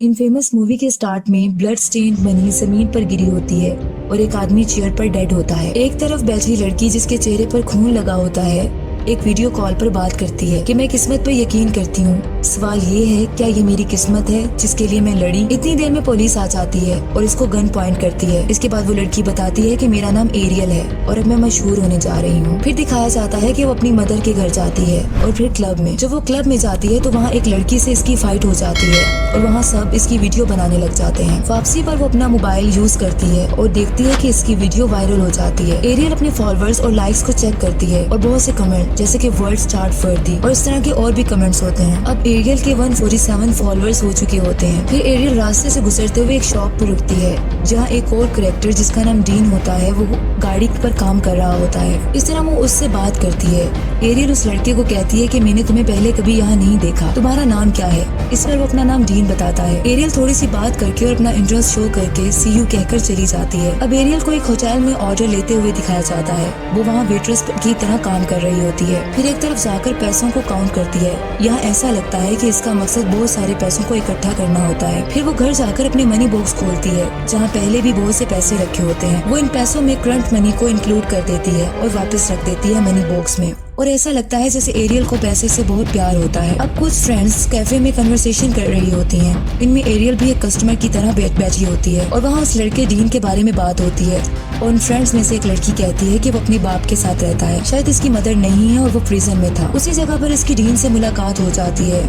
इन famous movie के start में blood stained money जमीन पर गिरी होती है और एक आदमी चेयर पर डेड होता है। एक तरफ बैठी लड़की जिसके चेहरे पर खून लगा होता है एक वीडियो कॉल पर बात करती है कि मैं किस्मत पर यकीन करती हूँ। सवाल ये है, क्या ये मेरी किस्मत है जिसके लिए मैं लड़ी? इतनी देर में पुलिस आ जाती है और इसको गन पॉइंट करती है। इसके बाद वो लड़की बताती है कि मेरा नाम एरियल है और अब मैं मशहूर होने जा रही हूँ। फिर दिखाया जाता है कि वो अपनी मदर के घर जाती है और फिर क्लब में। जब वो क्लब में जाती है तो वहाँ एक लड़की से इसकी फाइट हो जाती है और वहाँ सब इसकी वीडियो बनाने लग जाते हैं। वापसी पर वो अपना मोबाइल यूज करती है और देखती है कि इसकी वीडियो वायरल हो जाती है। एरियल अपने फॉलोअर्स और लाइक्स को चेक करती है और बहुत से कमेंट जैसे कि वर्ल्ड स्टार फर्दी और इस तरह के और भी कमेंट्स होते हैं। अब एरियल के 147 फॉलोअर्स हो चुके होते हैं। फिर एरियल रास्ते से गुजरते हुए एक शॉप पर रुकती है जहाँ एक और कैरेक्टर जिसका नाम डीन होता है वो गाड़ी पर काम कर रहा होता है। इस तरह वो उससे बात करती है। एरियल उस लड़के को कहती है कि मैंने तुम्हें पहले कभी यहाँ नहीं देखा, तुम्हारा नाम क्या है? इस पर वो अपना नाम डीन बताता है। एरियल थोड़ी सी बात करके और अपना इंटरेस्ट शो करके सी यू कहकर चली जाती है। अब एरियल को एक होटल में ऑर्डर लेते हुए दिखाया जाता है। वो वहाँ वेट्रेस की तरह काम कर रही होती है। फिर एक तरफ जाकर पैसों को काउंट करती है। यहाँ ऐसा लगता है कि इसका मकसद बहुत सारे पैसों को इकट्ठा करना होता है। फिर वो घर जाकर अपने मनी बॉक्स खोलती है जहाँ पहले भी बहुत से पैसे रखे होते हैं। वो इन पैसों में करंट मनी को इंक्लूड कर देती है और वापस रख देती है मनी बॉक्स में। और ऐसा लगता है जैसे एरियल को पैसे से बहुत प्यार होता है। अब कुछ फ्रेंड्स कैफे में कन्वर्सेशन कर रही होती हैं। इनमें एरियल भी एक कस्टमर की तरह बैठी होती है और वहाँ उस लड़के डीन के बारे में बात होती है। और उन फ्रेंड्स में से एक लड़की कहती है कि वो अपने बाप के साथ रहता है, शायद इसकी मदर नहीं है और वो प्रिजन में था। उसी जगह पर इसकी डीन से मुलाकात हो जाती है।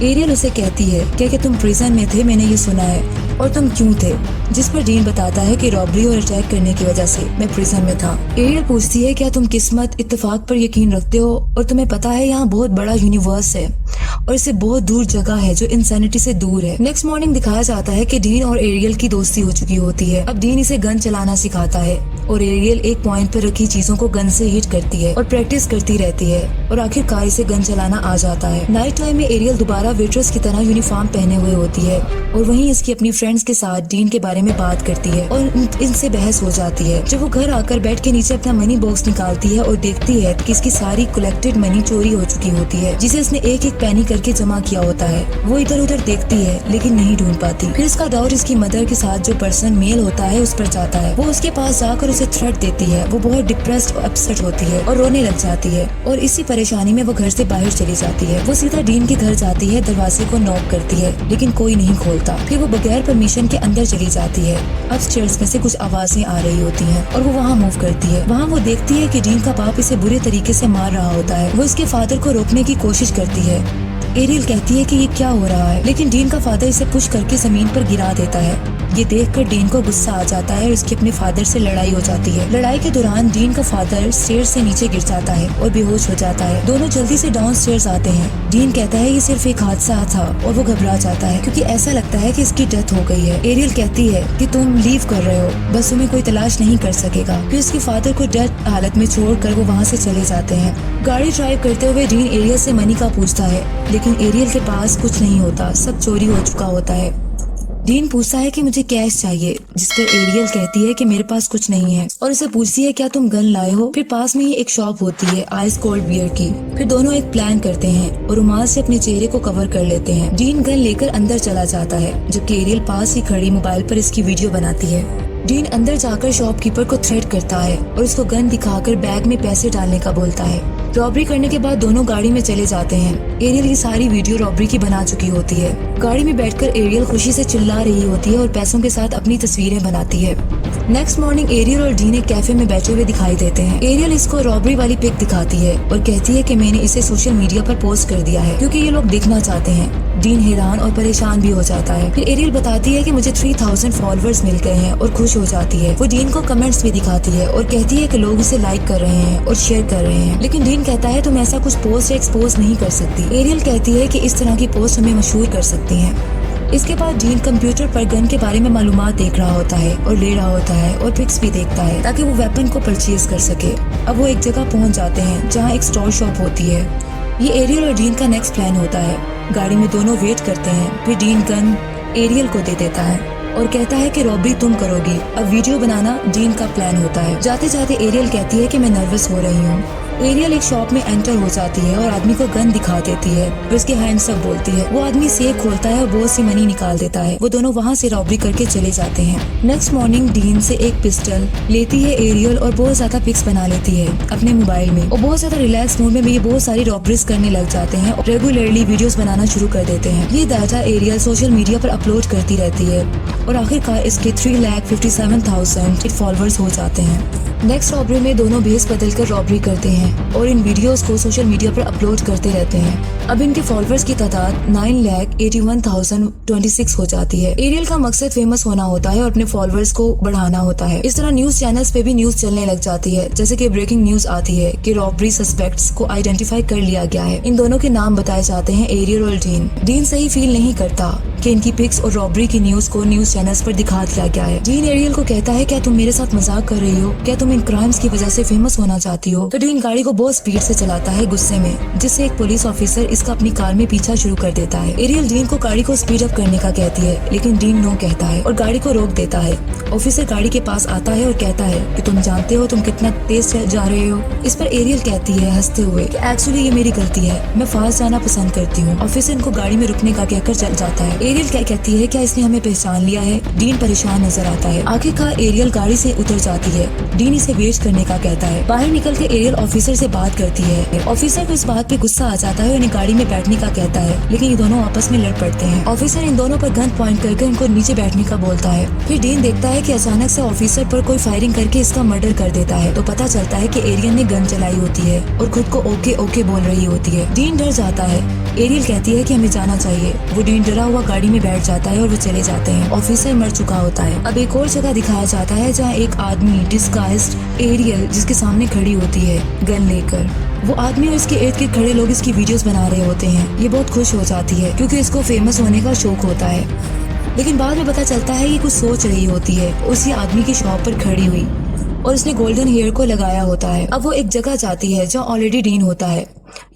एरियल उसे कहती है कि तुम प्रिजन में थे, मैंने ये सुना है, और तुम क्यों थे? जिस पर डीन बताता है कि रॉबरी और अटैक करने की वजह से मैं प्रिजन में था। एरियल पूछती है क्या तुम किस्मत इत्तेफाक पर यकीन रखते हो और तुम्हें पता है यहाँ बहुत बड़ा यूनिवर्स है और इससे बहुत दूर जगह है जो इंसानिटी से दूर है। नेक्स्ट मॉर्निंग दिखाया जाता है कि डीन और एरियल की दोस्ती हो चुकी होती है। अब डीन इसे गन चलाना सिखाता है और एरियल एक पॉइंट पर रखी चीजों को गन से हिट करती है और प्रैक्टिस करती रहती है और आखिरकार इसे गन चलाना आ जाता है। नाइट टाइम में एरियल दोबारा वेट्रेस की तरह यूनिफॉर्म पहने हुए होती है और वहीं इसकी अपनी फ्रेंड्स के साथ डीन के बारे में बात करती है और इनसे बहस हो जाती है। जब वो घर आकर बेड के नीचे अपना मनी बॉक्स निकालती है और देखती है कि इसकी सारी कलेक्टेड मनी चोरी हो चुकी होती है जिसे इसने एक एक पैनी करके जमा किया होता है। वो इधर उधर देखती है लेकिन नहीं ढूंढ पाती। फिर इसका दौर इसकी मदर के साथ जो पर्सन मेल होता है उस पर जाता है। वो उसके पास जाकर उसे थ्रेट देती है। वो बहुत डिप्रेस्ड और अपसेट होती है और रोने लग जाती है और इसी परेशानी में वो घर से बाहर चली जाती है। वो सीधा डीन के घर जाती है, दरवाजे को नॉक करती है लेकिन कोई नहीं खोलता। फिर वो बगैर परमिशन के अंदर चली जाती है। अपस्टेयर्स में से कुछ आवाजें आ रही होती हैं और वो वहाँ मूव करती है। वहाँ वो देखती है कि डीन का बाप इसे बुरे तरीके से मार रहा होता है। वो इसके फादर को रोकने की कोशिश करती है। एरियल कहती है कि ये क्या हो रहा है, लेकिन डीन का फादर इसे पुश करके जमीन पर गिरा देता है। ये देखकर डीन को गुस्सा आ जाता है और इसकी अपने फादर से लड़ाई हो जाती है। लड़ाई के दौरान डीन का फादर स्टेयर से नीचे गिर जाता है और बेहोश हो जाता है। दोनों जल्दी से डाउन स्टेयर्स आते हैं। डीन कहता है ये सिर्फ एक हादसा था और वो घबरा जाता है क्योंकि ऐसा लगता है कि इसकी डेथ हो गई है। एरियल कहती है कि तुम लीव कर रहे हो, बस तुम्हें कोई तलाश नहीं कर सकेगा। फिर उसके फादर को डेथ हालत में छोड़कर वो वहाँ से चले जाते हैं। गाड़ी ड्राइव करते हुए डीन एरियल से मनी का पूछता है लेकिन एरियल के पास कुछ नहीं होता, सब चोरी हो चुका होता है। डीन पूछता है कि मुझे कैश चाहिए, जिस पर एरियल कहती है कि मेरे पास कुछ नहीं है और उसे पूछती है क्या तुम गन लाए हो। फिर पास में ही एक शॉप होती है आइस कोल्ड बियर की। फिर दोनों एक प्लान करते हैं और रुमाल से अपने चेहरे को कवर कर लेते हैं। डीन गन लेकर अंदर चला जाता है जबकि एरियल पास ही खड़ी मोबाइल पर इसकी वीडियो बनाती है। डीन अंदर जाकर शॉपकीपर को थ्रेट करता है और उसको गन दिखाकर बैग में पैसे डालने का बोलता है। रॉबरी करने के बाद दोनों गाड़ी में चले जाते हैं। एरियल ये सारी वीडियो रॉबरी की बना चुकी होती है। गाड़ी में बैठकर एरियल खुशी से चिल्ला रही होती है और पैसों के साथ अपनी तस्वीरें बनाती है। नेक्स्ट मॉर्निंग एरियल और डीन एक कैफे में बैठे हुए दिखाई देते हैं। एरियल इसको रॉबरी वाली पिक दिखाती है और कहती है कि मैंने इसे सोशल मीडिया पर पोस्ट कर दिया है क्योंकि ये लोग देखना चाहते हैं। डीन हैरान और परेशान भी हो जाता है। फिर एरियल बताती है कि मुझे 3000 फॉलोअर्स मिल गए हैं और खुश हो जाती है। वो डीन को कमेंट्स भी दिखाती है और कहती है कि लोग इसे लाइक कर रहे हैं और शेयर कर रहे हैं, लेकिन डीन कहता है तुम ऐसा कुछ पोस्ट या एक्सपोज नहीं कर सकती। एरियल कहती है कि इस तरह की पोस्ट हमें मशहूर कर सकती हैं। इसके बाद डीन कंप्यूटर पर गन के बारे में मालूमात देख रहा होता है और ले रहा होता है और पिक्स भी देखता है ताकि वो वेपन को परचेज कर सके। अब वो एक जगह पहुंच जाते हैं जहाँ एक स्टोर शॉप होती है। ये एरियल और डीन का नेक्स्ट प्लान होता है। गाड़ी में दोनों वेट करते हैं। फिर डीन गन एरियल को दे देता है और कहता है कि रॉबरी तुम करोगी। अब वीडियो बनाना डीन का प्लान होता है। जाते जाते एरियल कहती है कि मैं नर्वस हो रही हूँ। एरियल एक शॉप में एंटर हो जाती है और आदमी को गन दिखा देती है और उसके हैंड्स अप बोलती है। वो आदमी सेफ खोलता है और बहुत सी मनी निकाल देता है। वो दोनों वहाँ से रॉबरी करके चले जाते हैं। नेक्स्ट मॉर्निंग डीन से एक पिस्टल लेती है एरियल और बहुत ज्यादा पिक्स बना लेती है अपने मोबाइल में और बहुत ज्यादा रिलैक्स मूड में ये बहुत सारी रॉबरीज करने लग जाते हैं और रेगुलरली वीडियोस बनाना शुरू कर देते हैं। ये डाटा एरियल सोशल मीडिया पर अपलोड करती रहती है और आखिरकार इसके 3,57,000 फॉलोअर्स हो जाते हैं। नेक्स्ट रॉबरी में दोनों भेस बदलकर रॉबरी करते हैं और इन वीडियोस को सोशल मीडिया पर अपलोड करते रहते हैं। अब इनके फॉलोअर्स की तादाद 9,81,026 हो जाती है। एरियल का मकसद फेमस होना होता है और अपने फॉलोअर्स को बढ़ाना होता है। इस तरह न्यूज चैनल्स पे भी न्यूज चलने लग जाती है, जैसे कि ब्रेकिंग न्यूज आती है कि रॉबरी सस्पेक्ट्स को आइडेंटिफाई कर लिया गया है। इन दोनों के नाम बताए जाते हैं, एरियल और डीन। डीन सही फील नहीं करता कि इनकी पिक्स और रॉबरी की न्यूज को न्यूज चैनल्स पर दिखा दिया गया है। डीन एरियल को कहता है, क्या तुम मेरे साथ मजाक कर रही हो? क्या तुम इन क्राइम्स की वजह से फेमस होना चाहती हो? तो डीन गाड़ी को बहुत स्पीड से चलाता है गुस्से में, जिससे एक पुलिस ऑफिसर इसका अपनी कार में पीछा शुरू कर देता है। एरियल डीन को गाड़ी को स्पीड अप करने का कहती है, लेकिन डीन नो कहता है और गाड़ी को रोक देता है। ऑफिसर गाड़ी के पास आता है और कहता है कि तुम जानते हो तुम कितना तेज जा रहे हो। इस पर एरियल कहती है हंसते हुए कि एक्चुअली ये मेरी गलती है, मैं फास्ट जाना पसंद करती हूँ। ऑफिसर इनको गाड़ी में रुकने का कहकर चल जाता है। एरियल क्या कहती है, क्या इसने हमें पहचान लिया है? डीन परेशान नजर आता है। आखिरकार एरियल गाड़ी से उतर जाती है। डीन इसे वेट करने का कहता है। बाहर निकल के एरियल ऑफिसर से बात करती है। ऑफिसर को इस बात पे गुस्सा आ जाता है और इन्हें गाड़ी में बैठने का कहता है, लेकिन ये दोनों आपस में लड़ पड़ते हैं। ऑफिसर इन दोनों पर गन पॉइंट करके इनको नीचे बैठने का बोलता है। फिर डीन देखता है कि अचानक से ऑफिसर पर कोई फायरिंग करके इसका मर्डर कर देता है। तो पता चलता है कि एरियल ने गन चलाई होती है और खुद को ओके ओके बोल रही होती है। डीन डर जाता है। एरियल कहती है कि हमें जाना चाहिए। वो डीन डरा हुआ गाड़ी में बैठ जाता है और वो चले जाते हैं। ऑफिसर मर चुका होता है। अब एक और जगह दिखाया जाता है जहाँ एक आदमी डिस्गाइज्ड एरियल जिसके सामने खड़ी होती है गन लेकर। वो आदमी और इसके इर्द गिर्द खड़े लोग इसकी वीडियोस बना रहे होते हैं। ये बहुत खुश हो जाती है क्योंकि इसको फेमस होने का शौक होता है, लेकिन बाद में पता चलता है कि कुछ सोच रही होती है उसी आदमी की शॉप पर खड़ी हुई और उसने गोल्डन हेयर को लगाया होता है। अब वो एक जगह जाती है जहाँ ऑलरेडी डीन होता है।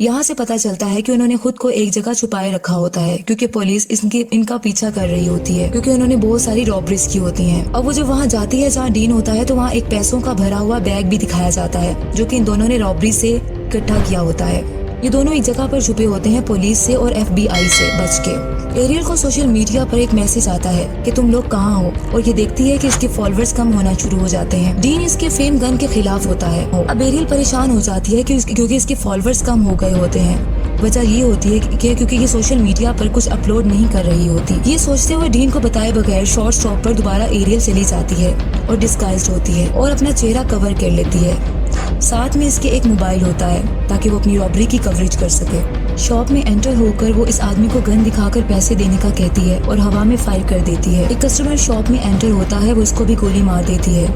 यहाँ से पता चलता है कि उन्होंने खुद को एक जगह छुपाए रखा होता है क्योंकि पुलिस इनका पीछा कर रही होती है, क्योंकि उन्होंने बहुत सारी रॉबरीज की होती हैं। अब वो जब वहाँ जाती है जहाँ डीन होता है तो वहाँ एक पैसों का भरा हुआ बैग भी दिखाया जाता है जो कि इन दोनों ने रॉबरी से इकट्ठा किया होता है। ये दोनों एक जगह पर छुपे होते हैं पुलिस से और FBI से बच के। एरियल को सोशल मीडिया पर एक मैसेज आता है कि तुम लोग कहाँ हो, और ये देखती है कि इसके फॉलोअर्स कम होना शुरू हो जाते हैं। डीन इसके फेम गन के खिलाफ होता है। अब एरियल परेशान हो जाती है क्योंकि इसके फॉलोअर्स कम हो गए होते हैं। वजह ये होती है कि क्योंकि ये सोशल मीडिया पर कुछ अपलोड नहीं कर रही होती। ये सोचते हुए डीन को बताए बगैर शॉर्ट स्टॉप पर दोबारा एरियल चली जाती है और डिस्गाइज्ड होती है और अपना चेहरा कवर कर लेती है। साथ में इसके एक मोबाइल होता है ताकि वो अपनी रॉबरी की कवरेज कर सके। शॉप में एंटर होकर वो इस आदमी को गन दिखाकर पैसे देने का कहती है और हवा में फायर कर देती है। एक कस्टमर शॉप में एंटर होता है, वो इसको भी गोली मार देती है।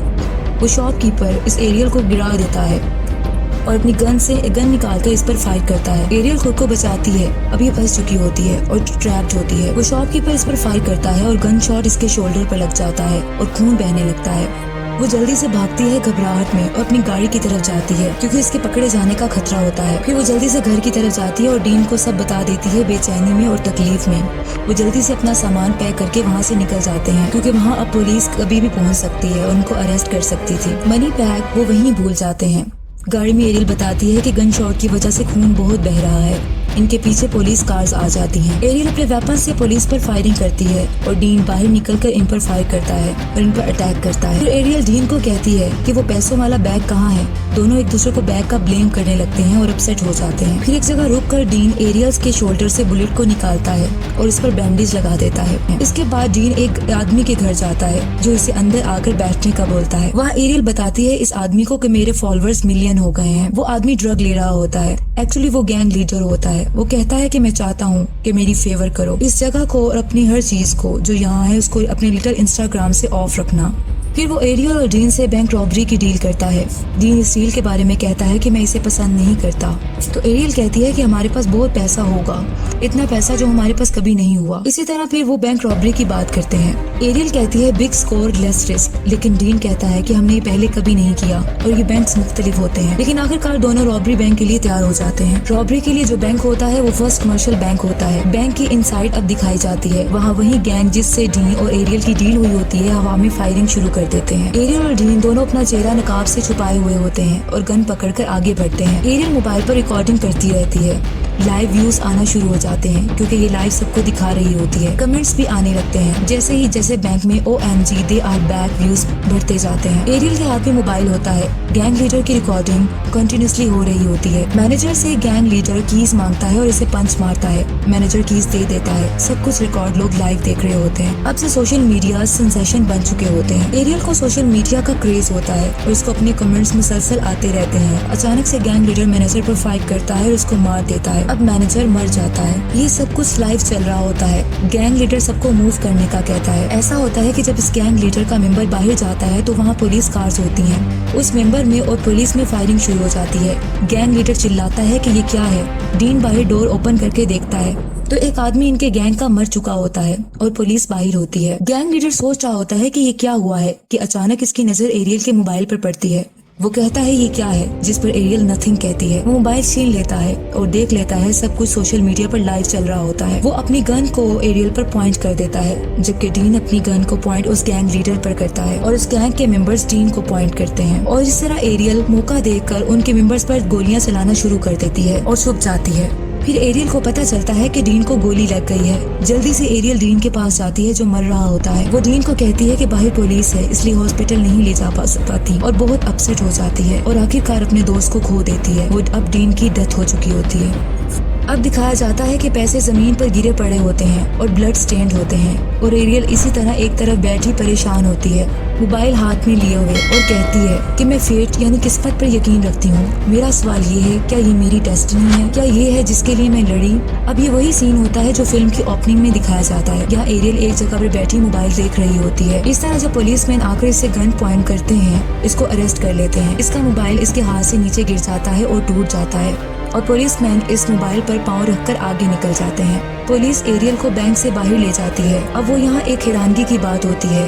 वो शॉपकीपर इस एरियल को गिरा देता है और अपनी गन निकालकर इस पर फायर करता है। एरियल खुद को बचाती है। अब ये फंस चुकी होती है और ट्रैप्ड होती है। वो शॉपकीपर इस पर फायर करता है और गन शॉट इसके शोल्डर पर लग जाता है और खून बहने लगता है। वो जल्दी से भागती है घबराहट में और अपनी गाड़ी की तरफ जाती है क्योंकि इसके पकड़े जाने का खतरा होता है। फिर वो जल्दी से घर की तरफ जाती है और डीन को सब बता देती है बेचैनी में और तकलीफ में। वो जल्दी से अपना सामान पैक करके वहाँ से निकल जाते हैं क्योंकि वहाँ अब पुलिस कभी भी पहुँच सकती है और उनको अरेस्ट कर सकती थी। मनी बैग वो वहीं भूल जाते हैं। गाड़ी में एरियल बताती है कि गन शॉट की वजह से खून बहुत बह रहा है। इनके पीछे पुलिस कार्स आ जाती हैं। एरियल अपने वेपन से पुलिस पर फायरिंग करती है और डीन बाहर निकलकर इन पर फायर करता है और इन पर अटैक करता है। फिर एरियल डीन को कहती है कि वो पैसों वाला बैग कहाँ है। दोनों एक दूसरे को बैग का ब्लेम करने लगते हैं और अपसेट हो जाते हैं। फिर एक जगह रुककर डीन एरियल के शोल्डर से बुलेट को निकालता है और इस पर बैंडेज लगा देता है। इसके बाद डीन एक आदमी के घर जाता है जो इसे अंदर आकर बैठने का बोलता है। वहाँ एरियल बताती है इस आदमी को कि मेरे फॉलोअर्स मिलियन हो गए हैं। वो आदमी ड्रग ले रहा होता है। एक्चुअली वो गैंग लीडर होता है। वो कहता है कि मैं चाहता हूँ कि मेरी फेवर करो, इस जगह को और अपनी हर चीज को जो यहाँ है उसको अपने लिटिल इंस्टाग्राम से ऑफ रखना। फिर वो एरियल और डीन से बैंक रॉबरी की डील करता है। डीन इस डील के बारे में कहता है कि मैं इसे पसंद नहीं करता। तो एरियल कहती है कि हमारे पास बहुत पैसा होगा, इतना पैसा जो हमारे पास कभी नहीं हुआ। इसी तरह फिर वो बैंक रॉबरी की बात करते हैं। एरियल कहती है बिग स्कोर लेस रिस्क, लेकिन डीन कहता है कि हमने ये पहले कभी नहीं किया और ये बैंक मुख्तलिफ होते हैं। लेकिन आखिरकार दोनों रॉबरी बैंक के लिए तैयार हो जाते हैं। रॉबरी के लिए जो बैंक होता है वो फर्स्ट कमर्शियल बैंक होता है। बैंक की इनसाइड अब दिखाई जाती है। वहाँ वही गैंग जिससे डीन और एरियल की डील हुई होती है हवा में फायरिंग शुरू कर कर देते हैं। एरियल और डीन दोनों अपना चेहरा नकाब से छुपाए हुए होते हैं और गन पकड़कर आगे बढ़ते हैं। एरियल मोबाइल पर रिकॉर्डिंग करती रहती है। लाइव व्यूज आना शुरू हो जाते हैं क्योंकि ये लाइव सबको दिखा रही होती है। कमेंट्स भी आने लगते हैं जैसे बैंक में OMG they are back views बढ़ते जाते हैं। एरियल के हाथ में मोबाइल होता है। गैंग लीडर की रिकॉर्डिंग कंटिन्यूसली हो रही होती है। मैनेजर से गैंग लीडर कीज मांगता है और इसे पंच मारता है। मैनेजर कीज दे देता है। सब कुछ रिकॉर्ड लोग लाइव देख रहे होते हैं। अब से सोशल मीडिया सेंसेशन बन चुके होते हैं। एरियल को सोशल मीडिया का क्रेज होता है और इसको अपने कमेंट्स मुसलसल आते रहते हैं। अचानक से गैंग लीडर मैनेजर पर फाइट करता है और उसको मार देता है। अब मैनेजर मर जाता है। ये सब कुछ लाइव चल रहा होता है। गैंग लीडर सबको मूव करने का कहता है। ऐसा होता है कि जब इस गैंग लीडर का मेंबर बाहर जाता है तो वहाँ पुलिस कार्स होती हैं। उस मेंबर में और पुलिस में फायरिंग शुरू हो जाती है। गैंग लीडर चिल्लाता है कि ये क्या है। डीन बाहर डोर ओपन करके देखता है तो एक आदमी इनके गैंग का मर चुका होता है और पुलिस बाहर होती है। गैंग लीडर सोच रहा होता है कि ये क्या हुआ है कि अचानक इसकी नजर एरियल के मोबाइल पर पड़ती है। वो कहता है ये क्या है, जिस पर एरियल नथिंग कहती है। वो मोबाइल छीन लेता है और देख लेता है सब कुछ सोशल मीडिया पर लाइव चल रहा होता है। वो अपनी गन को एरियल पर पॉइंट कर देता है जबकि डीन अपनी गन को पॉइंट उस गैंग लीडर पर करता है और उस गैंग के मेंबर्स डीन को पॉइंट करते हैं। और इस तरह एरियल मौका देखकर उनके मेंबर्स पर गोलियां चलाना शुरू कर देती है और छुप जाती है। फिर एरियल को पता चलता है कि डीन को गोली लग गई है। जल्दी से एरियल डीन के पास जाती है जो मर रहा होता है। वो डीन को कहती है कि बाहर पुलिस है इसलिए हॉस्पिटल नहीं ले जा पाती और बहुत अपसेट हो जाती है और आखिरकार अपने दोस्त को खो देती है। वो अब डीन की डेथ हो चुकी होती है। अब दिखाया जाता है कि पैसे जमीन पर गिरे पड़े होते हैं और ब्लड स्टेन्ड होते हैं और एरियल इसी तरह एक तरफ बैठी परेशान होती है, मोबाइल हाथ में लिए हुए, और कहती है कि मैं फेट यानी किस्मत पर यकीन रखती हूँ। मेरा सवाल ये है, क्या ये मेरी डेस्टिनी है? क्या ये है जिसके लिए मैं लड़ी? अब ये वही सीन होता है जो फिल्म की ओपनिंग में दिखाया जाता है। यहाँ एरियल एक जगह पर बैठी मोबाइल देख रही होती है। इस तरह जब पुलिसमैन आकर इससे गन पॉइंट करते हैं, इसको अरेस्ट कर लेते हैं। इसका मोबाइल इसके हाथ से नीचे गिर जाता है और टूट जाता है और पुलिसमैन इस मोबाइल पर पांव रखकर आगे निकल जाते हैं। पुलिस एरियल को बैंक से बाहर ले जाती है। अब वो यहाँ एक हैरानगी की बात होती है।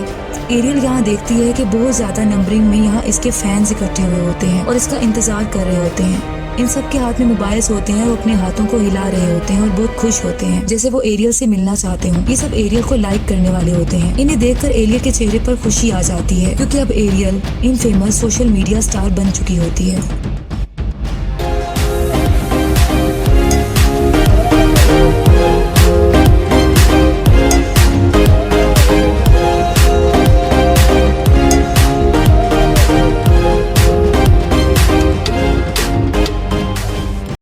एरियल यहाँ देखती है कि बहुत ज्यादा नंबरिंग में यहाँ इसके फैंस इकट्ठे हुए होते हैं और इसका इंतजार कर रहे होते हैं। इन सब के हाथ में मोबाइल्स होते हैं और अपने हाथों को हिला रहे होते हैं और बहुत खुश होते हैं जैसे वो एरियल से मिलना चाहते हो। ये सब एरियल को लाइक करने वाले होते हैं। इन्हें देखकर एरियल के चेहरे पर खुशी आ जाती है क्योंकि अब एरियल इन फेमस सोशल मीडिया स्टार बन चुकी होती है।